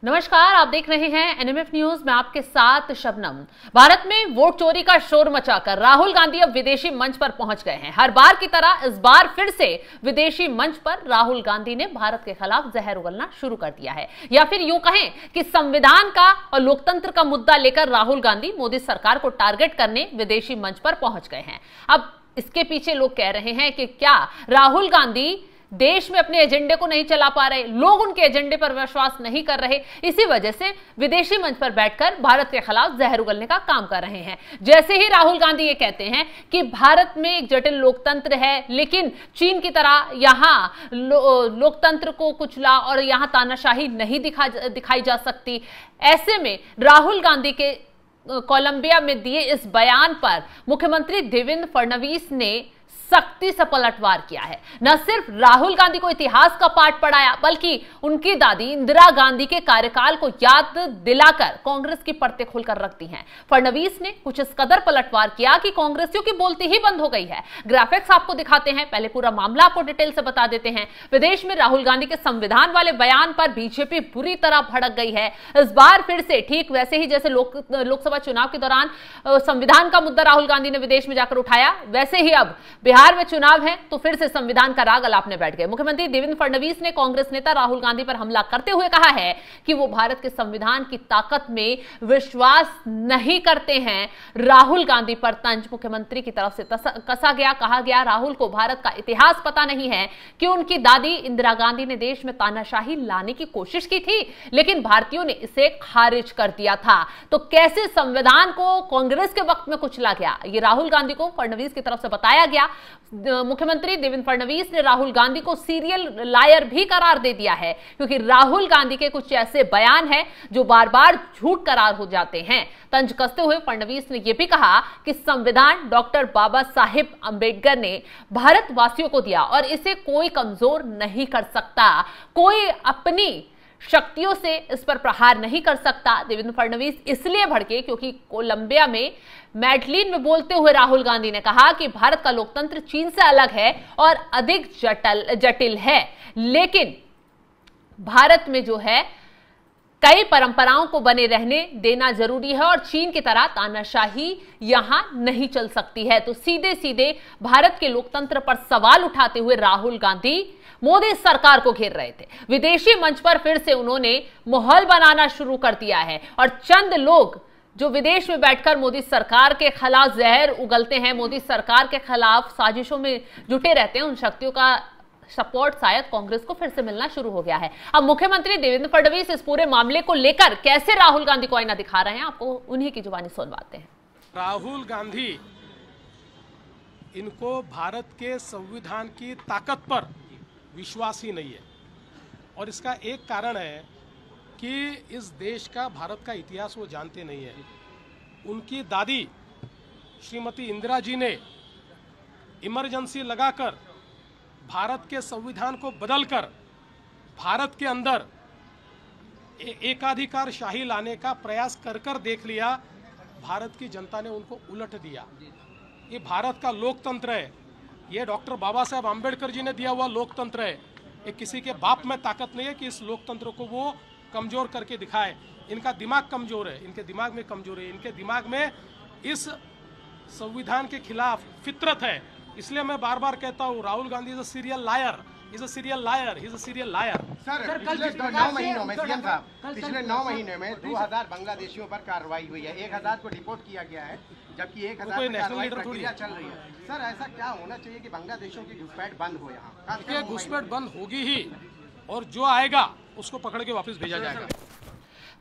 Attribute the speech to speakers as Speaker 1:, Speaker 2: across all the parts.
Speaker 1: नमस्कार, आप देख रहे हैं एनएमएफ न्यूज में आपके साथ शबनम। भारत में वोट चोरी का शोर मचाकर राहुल गांधी अब विदेशी मंच पर पहुंच गए हैं। हर बार की तरह इस बार फिर से विदेशी मंच पर राहुल गांधी ने भारत के खिलाफ जहर उगलना शुरू कर दिया है, या फिर यूं कहें कि संविधान का और लोकतंत्र का मुद्दा लेकर राहुल गांधी मोदी सरकार को टारगेट करने विदेशी मंच पर पहुंच गए हैं। अब इसके पीछे लोग कह रहे हैं कि क्या राहुल गांधी देश में अपने एजेंडे को नहीं चला पा रहे, लोग उनके एजेंडे पर विश्वास नहीं कर रहे, इसी वजह से विदेशी मंच पर बैठकर भारत के खिलाफ जहर उगलने का काम कर रहे हैं। जैसे ही राहुल गांधी ये कहते हैं कि भारत में एक जटिल लोकतंत्र है, लेकिन चीन की तरह यहां लोकतंत्र को कुचला और यहां तानाशाही नहीं दिखाई जा सकती, ऐसे में राहुल गांधी के कोलंबिया में दिए इस बयान पर मुख्यमंत्री देवेंद्र फडणवीस ने सख्ती से पलटवार किया है। न सिर्फ राहुल गांधी को इतिहास का पाठ पढ़ाया, बल्कि उनकी दादी इंदिरा गांधी के कार्यकाल को याद दिलाकर कांग्रेस की परतें खोलकर रख दी हैं। फडणवीस ने कुछ इस कदर पलटवार किया कि कांग्रेसियों की बोलती ही बंद हो गई है। ग्राफिक्स आपको दिखाते हैं, पहले पूरा मामला आपको डिटेल से बता देते हैं। विदेश में राहुल गांधी के संविधान वाले बयान पर बीजेपी बुरी तरह भड़क गई है। इस बार फिर से ठीक वैसे ही जैसे लोकसभा चुनाव के दौरान संविधान का मुद्दा राहुल गांधी ने विदेश में जाकर उठाया, वैसे ही अब बिहार में चुनाव है तो फिर से संविधान का राग अलापने बैठ गए। मुख्यमंत्री देवेंद्र फडणवीस ने कांग्रेस नेता राहुल गांधी पर हमला करते हुए कहा है कि वो भारत के संविधान की ताकत में विश्वास नहीं करते हैं। राहुल गांधी पर तंज मुख्यमंत्री की तरफ से कसा गया। कहा गया राहुल को भारत का इतिहास पता नहीं है कि उनकी दादी इंदिरा गांधी ने देश में तानाशाही लाने की कोशिश की थी, लेकिन भारतीयों ने इसे खारिज कर दिया था। तो कैसे संविधान को कांग्रेस के वक्त में कुचला गया, ये राहुल गांधी को फडणवीस की तरफ से बताया गया। मुख्यमंत्री देवेंद्र फडणवीस ने राहुल गांधी को सीरियल लायर भी करार दे दिया है, क्योंकि राहुल गांधी के कुछ ऐसे बयान हैं जो बार बार झूठ करार हो जाते हैं। तंज कसते हुए फडणवीस ने यह भी कहा कि संविधान डॉक्टर बाबा साहेब अंबेडकर ने भारतवासियों को दिया और इसे कोई कमजोर नहीं कर सकता, कोई अपनी शक्तियों से इस पर प्रहार नहीं कर सकता। देवेंद्र फडणवीस इसलिए भड़के क्योंकि कोलंबिया में मैडलिन में बोलते हुए राहुल गांधी ने कहा कि भारत का लोकतंत्र चीन से अलग है और अधिक जटिल है, लेकिन भारत में जो है कई परंपराओं को बने रहने देना जरूरी है और चीन की तरह तानाशाही यहां नहीं चल सकती है। तो सीधे सीधे भारत के लोकतंत्र पर सवाल उठाते हुए राहुल गांधी मोदी सरकार को घेर रहे थे। विदेशी मंच पर फिर से उन्होंने माहौल बनाना शुरू कर दिया है और चंद लोग जो विदेश में बैठकर मोदी सरकार के खिलाफ जहर उगलते हैं, मोदी सरकार के खिलाफ साजिशों में जुटे रहते हैं, उन शक्तियों का सपोर्ट शायद कांग्रेस को फिर से मिलना शुरू हो गया है। अब मुख्यमंत्री देवेंद्र फडणवीस इस पूरे मामले को लेकर कैसे राहुल गांधी को आईना दिखा रहे हैं, आपको उन्हीं की जुबानी सुनवाते हैं।
Speaker 2: राहुल गांधी इनको भारत के संविधान की ताकत पर विश्वास ही नहीं है, और इसका एक कारण है कि इस देश का, भारत का इतिहास वो जानते नहीं है। उनकी दादी श्रीमती इंदिरा जी ने इमरजेंसी लगाकर भारत के संविधान को बदलकर भारत के अंदर एकाधिकार शाही लाने का प्रयास कर देख लिया। भारत की जनता ने उनको उलट दिया। ये भारत का लोकतंत्र है, ये डॉक्टर बाबा साहेब आम्बेडकर जी ने दिया हुआ लोकतंत्र है। ये किसी के बाप में ताकत नहीं है कि इस लोकतंत्र को वो कमजोर करके दिखाए। इनका दिमाग कमजोर है, इनके दिमाग में कमजोर है, इनके दिमाग में इस संविधान के खिलाफ फितरत है। इसलिए मैं बार बार कहता हूँ Rahul Gandhi is a serial liar, is a serial liar, is a serial liar.
Speaker 3: Sir पिछले 9 महीनों में सीएम साहब, पिछले 9 महीने में 2000 बांग्लादेशियों पर कार्रवाई हुई है, 1000 को डिपोर्ट किया गया है, जबकि 1000 कार्रवाई प्रक्रिया चल रही है। सर ऐसा क्या होना चाहिए कि बांग्लादेशियों की घुसपैठ बंद हो? यहाँ
Speaker 2: घुसपैठ बंद होगी ही, और जो आएगा उसको पकड़ के वापस भेजा जाएगा।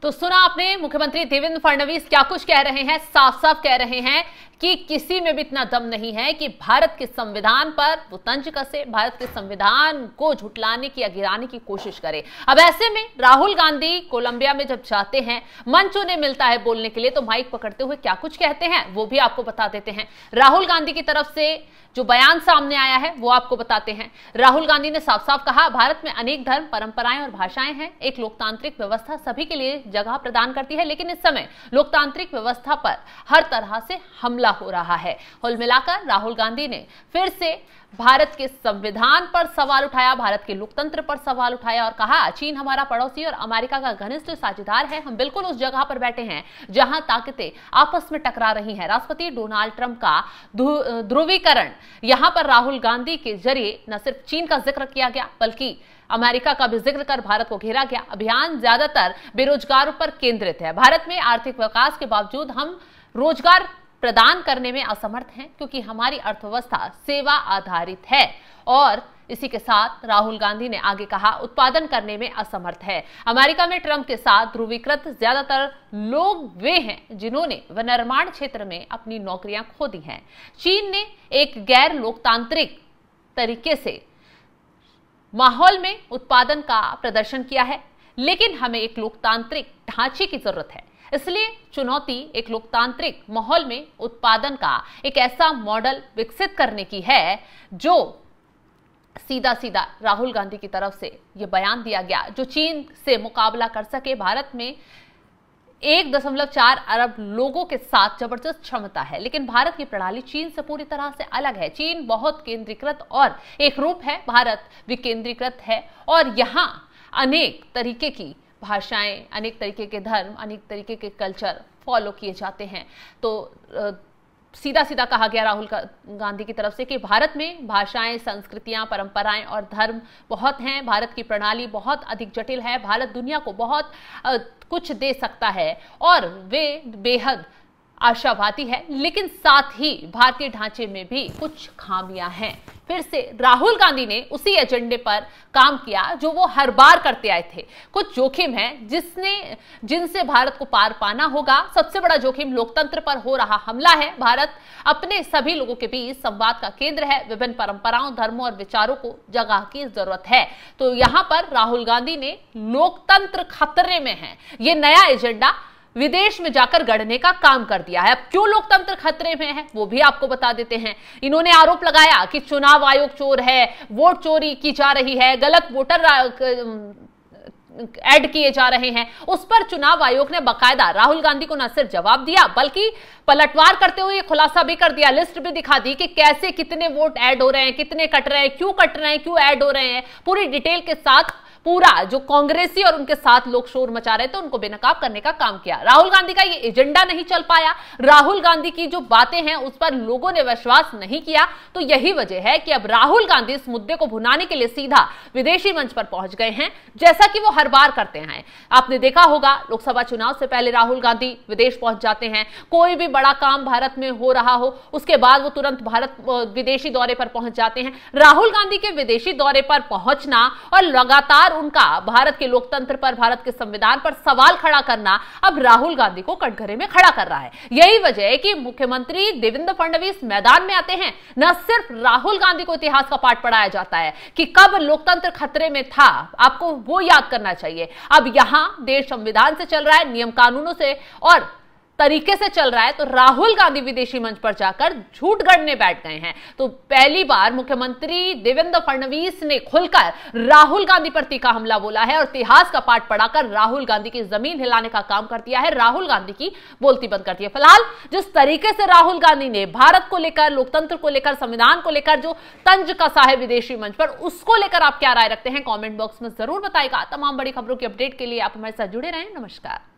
Speaker 1: तो सुना आपने मुख्यमंत्री देवेंद्र फडणवीस क्या कुछ कह रहे हैं। साफ साफ कह रहे हैं कि किसी में भी इतना दम नहीं है कि भारत के संविधान पर वो तंज कसे, भारत के संविधान को झुटलाने की या गिराने की कोशिश करे। अब ऐसे में राहुल गांधी कोलंबिया में जब जाते हैं, मंच उन्हें मिलता है बोलने के लिए, तो माइक पकड़ते हुए क्या कुछ कहते हैं वो भी आपको बता देते हैं। राहुल गांधी की तरफ से जो बयान सामने आया है वो आपको बताते हैं। राहुल गांधी ने साफ साफ कहा, भारत में अनेक धर्म, परंपराएं और भाषाएं हैं। एक लोकतांत्रिक व्यवस्था सभी के लिए जगह प्रदान करती है, लेकिन इस समय लोकतांत्रिक व्यवस्था पर हर तरह से हमला हो रहा है। कुल मिलाकर राहुल गांधी ने फिर से भारत के संविधान पर सवाल उठाया, भारत के लोकतंत्र पर सवाल उठाया और कहा, चीन हमारा पड़ोसी और अमेरिका का घनिष्ठ साझेदार है। हम बिल्कुल उस जगह पर बैठे हैं जहां ताकतें आपस में टकरा रही हैं। राष्ट्रपति डोनाल्ड ट्रंप का ध्रुवीकरण, यहां पर राहुल गांधी के जरिए न सिर्फ चीन का जिक्र किया गया बल्कि अमेरिका का भी जिक्र कर भारत को घेरा गया। अभियान ज्यादातर बेरोजगारों पर केंद्रित है। भारत में आर्थिक विकास के बावजूद हम रोजगार प्रदान करने में असमर्थ हैं, क्योंकि हमारी अर्थव्यवस्था सेवा आधारित है। और इसी के साथ राहुल गांधी ने आगे कहा, उत्पादन करने में असमर्थ है। अमेरिका में ट्रंप के साथ ध्रुवीकृत ज्यादातर लोग वे हैं जिन्होंने विनिर्माण क्षेत्र में अपनी नौकरियां खो दी हैं। चीन ने एक गैर लोकतांत्रिक तरीके से माहौल में उत्पादन का प्रदर्शन किया है, लेकिन हमें एक लोकतांत्रिक ढांचे की जरूरत है। इसलिए चुनौती एक लोकतांत्रिक माहौल में उत्पादन का एक ऐसा मॉडल विकसित करने की है जो सीधा सीधा राहुल गांधी की तरफ से यह बयान दिया गया, जो चीन से मुकाबला कर सके। भारत में 1.4 अरब लोगों के साथ जबरदस्त क्षमता है, लेकिन भारत की प्रणाली चीन से पूरी तरह से अलग है। चीन बहुत केंद्रीकृत और एक रूप है, भारत विकेंद्रीकृत है और यहाँ अनेक तरीके की भाषाएं, अनेक तरीके के धर्म, अनेक तरीके के कल्चर फॉलो किए जाते हैं। तो सीधा सीधा कहा गया राहुल गांधी की तरफ से कि भारत में भाषाएं, संस्कृतियां, परंपराएं और धर्म बहुत हैं। भारत की प्रणाली बहुत अधिक जटिल है। भारत दुनिया को बहुत कुछ दे सकता है और वे बेहद आशावादी है, लेकिन साथ ही भारतीय ढांचे में भी कुछ खामियां हैं। फिर से राहुल गांधी ने उसी एजेंडे पर काम किया जो वो हर बार करते आए थे। कुछ जोखिम है जिनसे भारत को पार पाना होगा। सबसे बड़ा जोखिम लोकतंत्र पर हो रहा हमला है। भारत अपने सभी लोगों के बीच संवाद का केंद्र है। विभिन्न परंपराओं, धर्मों और विचारों को जगह की जरूरत है। तो यहां पर राहुल गांधी ने लोकतंत्र खतरे में है, ये नया एजेंडा विदेश में जाकर गढ़ने का काम कर दिया है। अब क्यों लोकतंत्र खतरे में है वो भी आपको बता देते हैं। इन्होंने आरोप लगाया कि चुनाव आयोग चोर है, वोट चोरी की जा रही है, गलत वोटर ऐड किए जा रहे हैं। उस पर चुनाव आयोग ने बाकायदा राहुल गांधी को न सिर्फ जवाब दिया बल्कि पलटवार करते हुए खुलासा भी कर दिया, लिस्ट भी दिखा दी कि कैसे कितने वोट ऐड हो रहे हैं, कितने कट रहे हैं, क्यों ऐड हो रहे हैं। पूरी डिटेल के साथ पूरा जो कांग्रेसी और उनके साथ लोग शोर मचा रहे थे उनको बेनकाब करने का काम किया। राहुल गांधी का ये एजेंडा नहीं चल पाया। राहुल गांधी की जो बातें हैं उस पर लोगों ने विश्वास नहीं किया। तो यही वजह है कि अब राहुल गांधी इस मुद्दे को भुनाने के लिए सीधा विदेशी मंच पर पहुंच गए हैं, जैसा कि वो हर बार करते हैं। आपने देखा होगा लोकसभा चुनाव से पहले राहुल गांधी विदेश पहुंच जाते हैं। कोई भी बड़ा काम भारत में हो रहा हो उसके बाद वो तुरंत भारत विदेशी दौरे पर पहुंच जाते हैं। राहुल गांधी के विदेशी दौरे पर पहुंचना और लगातार उनका भारत के लोकतंत्र पर, भारत के संविधान पर सवाल खड़ा करना अब राहुल गांधी को कटघरे में खड़ा कर रहा है। यही वजह है कि मुख्यमंत्री देवेंद्र फडणवीस मैदान में आते हैं। न सिर्फ राहुल गांधी को इतिहास का पाठ पढ़ाया जाता है कि कब लोकतंत्र खतरे में था, आपको वो याद करना चाहिए। अब यहां देश संविधान से चल रहा है, नियम कानूनों से और तरीके से चल रहा है, तो राहुल गांधी विदेशी मंच पर जाकर झूठ गढ़ने बैठ गए हैं। तो पहली बार मुख्यमंत्री देवेंद्र फडणवीस ने खुलकर राहुल गांधी पर तीखा हमला बोला है और इतिहास का पाठ पढ़ाकर राहुल गांधी की जमीन हिलाने का काम कर दिया है, राहुल गांधी की बोलती बंद कर दी है। फिलहाल जिस तरीके से राहुल गांधी ने भारत को लेकर, लोकतंत्र को लेकर, संविधान को लेकर जो तंज कसा है विदेशी मंच पर, उसको लेकर आप क्या राय रखते हैं कॉमेंट बॉक्स में जरूर बताइएगा। तमाम बड़ी खबरों की अपडेट के लिए आप हमारे साथ जुड़े रहें। नमस्कार।